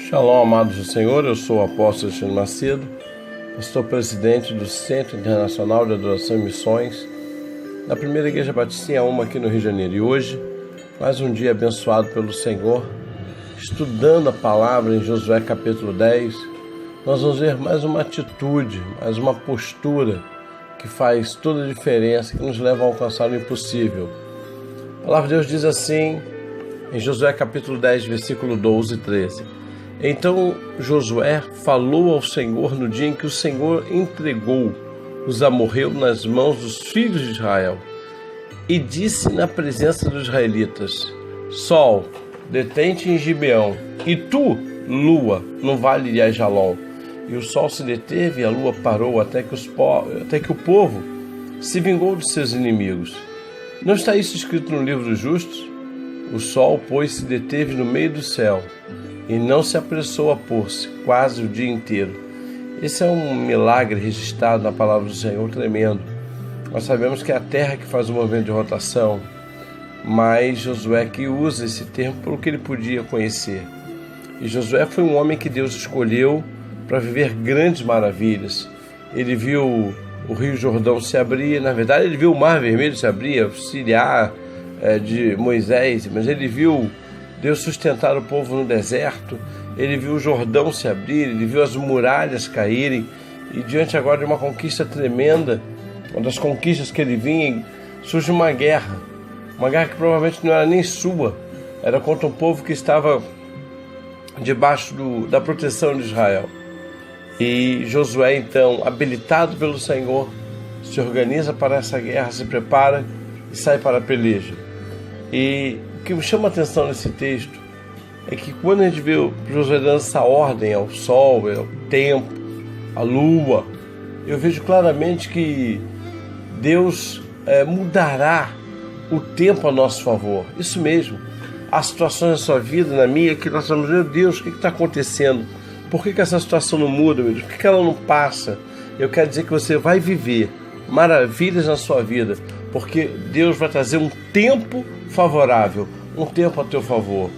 Shalom, amados do Senhor, eu sou o apóstolo Alexandre Macedo, pastor presidente do Centro Internacional de Adoração e Missões, da Primeira Igreja Batista em Auma, aqui no Rio de Janeiro. E hoje, mais um dia abençoado pelo Senhor, estudando a palavra em Josué capítulo 10, nós vamos ver mais uma atitude, mais uma postura que faz toda a diferença, que nos leva a alcançar o impossível. A palavra de Deus diz assim, em Josué capítulo 10, versículo 12 e 13. Então Josué falou ao Senhor no dia em que o Senhor entregou os amorreus nas mãos dos filhos de Israel, e disse na presença dos israelitas: Sol, detente em Gibeão, e tu, lua, no vale de Ajalon. E o sol se deteve e a lua parou até que o povo se vingou de seus inimigos. Não está isso escrito no livro dos justos? O sol, pois, se deteve no meio do céu e não se apressou a pôr-se quase o dia inteiro. Esse é um milagre registrado na palavra do Senhor tremendo. Nós sabemos que é a terra que faz o movimento de rotação, mas Josué que usa esse termo pelo que ele podia conhecer. E Josué foi um homem que Deus escolheu para viver grandes maravilhas. Ele viu o Rio Jordão se abrir, na verdade ele viu o Mar Vermelho se abrir, auxiliar de Moisés, mas ele viu Deus sustentar o povo no deserto, ele viu o Jordão se abrir, ele viu as muralhas caírem, e diante agora de uma conquista tremenda, uma das conquistas que ele vinha, surge uma guerra que provavelmente não era nem sua, era contra um povo que estava debaixo da proteção de Israel. E Josué, então, habilitado pelo Senhor, se organiza para essa guerra, se prepara e sai para a peleja. E o que me chama a atenção nesse texto é que quando a gente vê Josué dando essa ordem ao sol, ao tempo, à lua, eu vejo claramente que Deus mudará o tempo a nosso favor. Isso mesmo. Há situações na sua vida, na minha, que nós falamos: meu Deus, o que está acontecendo? Por que essa situação não muda, meu Deus? Por que ela não passa? Eu quero dizer que você vai viver maravilhas na sua vida, porque Deus vai trazer um tempo favorável, um tempo a teu favor.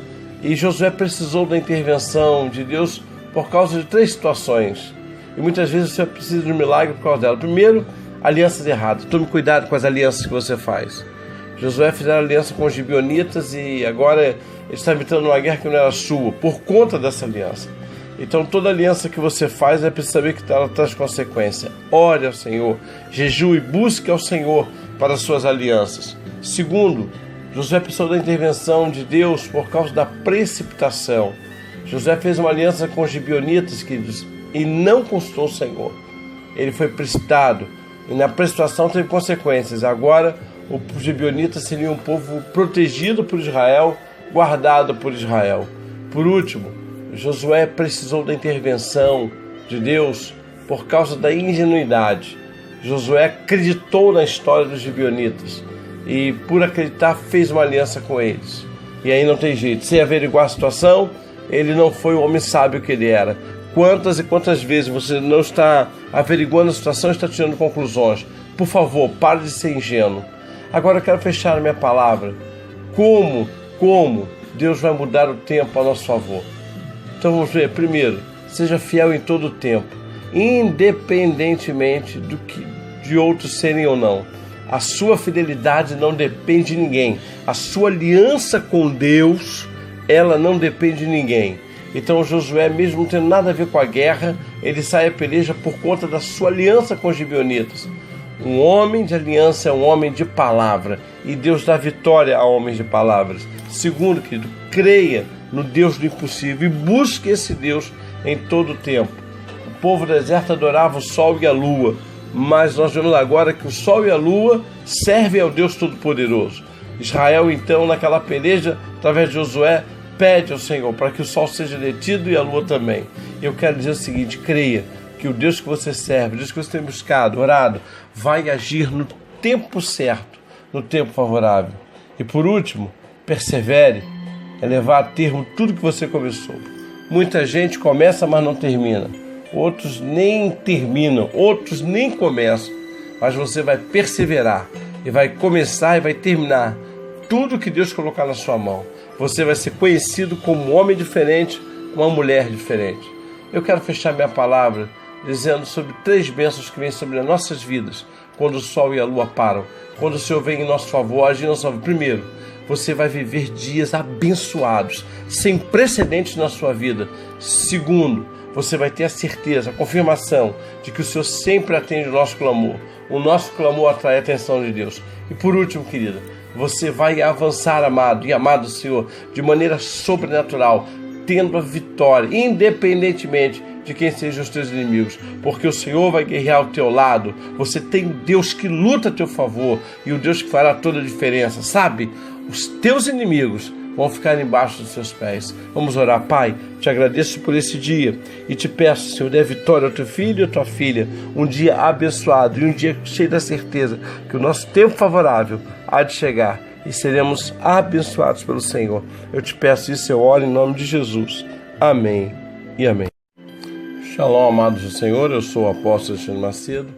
E Josué precisou da intervenção de Deus por causa de 3 situações. E muitas vezes você precisa de um milagre por causa dela. Primeiro, alianças erradas. Tome cuidado com as alianças que você faz. Josué fez aliança com os gibeonitas e agora ele está entrando numa guerra que não era sua, por conta dessa aliança. Então toda aliança que você faz é preciso saber que ela traz consequência. Ore ao Senhor, jejue e busque ao Senhor para as suas alianças. Segundo, Josué precisou da intervenção de Deus por causa da precipitação. Josué fez uma aliança com os gibeonitas, queridos, e não consultou o Senhor. Ele foi precipitado e na precipitação teve consequências. Agora os gibeonitas seriam um povo protegido por Israel, guardado por Israel. Por último, Josué precisou da intervenção de Deus por causa da ingenuidade. Josué acreditou na história dos gibeonitas e, por acreditar, fez uma aliança com eles. E aí não tem jeito. Sem averiguar a situação, ele não foi o homem sábio que ele era. Quantas e quantas vezes você não está averiguando a situação e está tirando conclusões? Por favor, pare de ser ingênuo. Agora eu quero fechar a minha palavra. Como Deus vai mudar o tempo a nosso favor? Então vamos ver. Primeiro, seja fiel em todo o tempo, independentemente de outros serem ou não. A sua fidelidade não depende de ninguém. A sua aliança com Deus, ela não depende de ninguém. Então Josué, mesmo não tendo nada a ver com a guerra, ele sai à peleja por conta da sua aliança com os gibeonitas. Um homem de aliança é um homem de palavra, e Deus dá vitória a homens de palavras. Segundo, querido, creia no Deus do impossível e busque esse Deus em todo o tempo. O povo do deserto adorava o sol e a lua, mas nós vemos agora que o sol e a lua servem ao Deus Todo-Poderoso. Israel, então, naquela peleja, através de Josué, pede ao Senhor para que o sol seja detido e a lua também. Eu quero dizer o seguinte: creia que o Deus que você serve, o Deus que você tem buscado, orado, vai agir no tempo certo, no tempo favorável. E por último, persevere em levar a termo tudo que você começou. Muita gente começa, mas não termina. Outros nem terminam, outros nem começam. Mas você vai perseverar e vai começar e vai terminar tudo que Deus colocar na sua mão. Você vai ser conhecido como um homem diferente uma mulher diferente. Eu quero fechar minha palavra dizendo sobre 3 bênçãos que vêm sobre as nossas vidas quando o sol e a lua param, quando o Senhor vem em nosso favor, agir em nosso favor. Primeiro, você vai viver dias abençoados, sem precedentes na sua vida. Segundo, você vai ter a certeza, a confirmação de que o Senhor sempre atende o nosso clamor. O nosso clamor atrai a atenção de Deus. E por último, querida, você vai avançar, amado e amado Senhor, de maneira sobrenatural, tendo a vitória, independentemente de quem sejam os teus inimigos, porque o Senhor vai guerrear ao teu lado. Você tem um Deus que luta a teu favor e o Deus que fará toda a diferença, sabe? Os teus inimigos vão ficar embaixo dos seus pés. Vamos orar. Pai, te agradeço por esse dia e te peço, Senhor, dê vitória ao teu filho e à tua filha, um dia abençoado e um dia cheio da certeza que o nosso tempo favorável há de chegar e seremos abençoados pelo Senhor. Eu te peço isso, eu oro em nome de Jesus. Amém e amém. Shalom, amados do Senhor, eu sou o apóstolo Alexandre Macedo.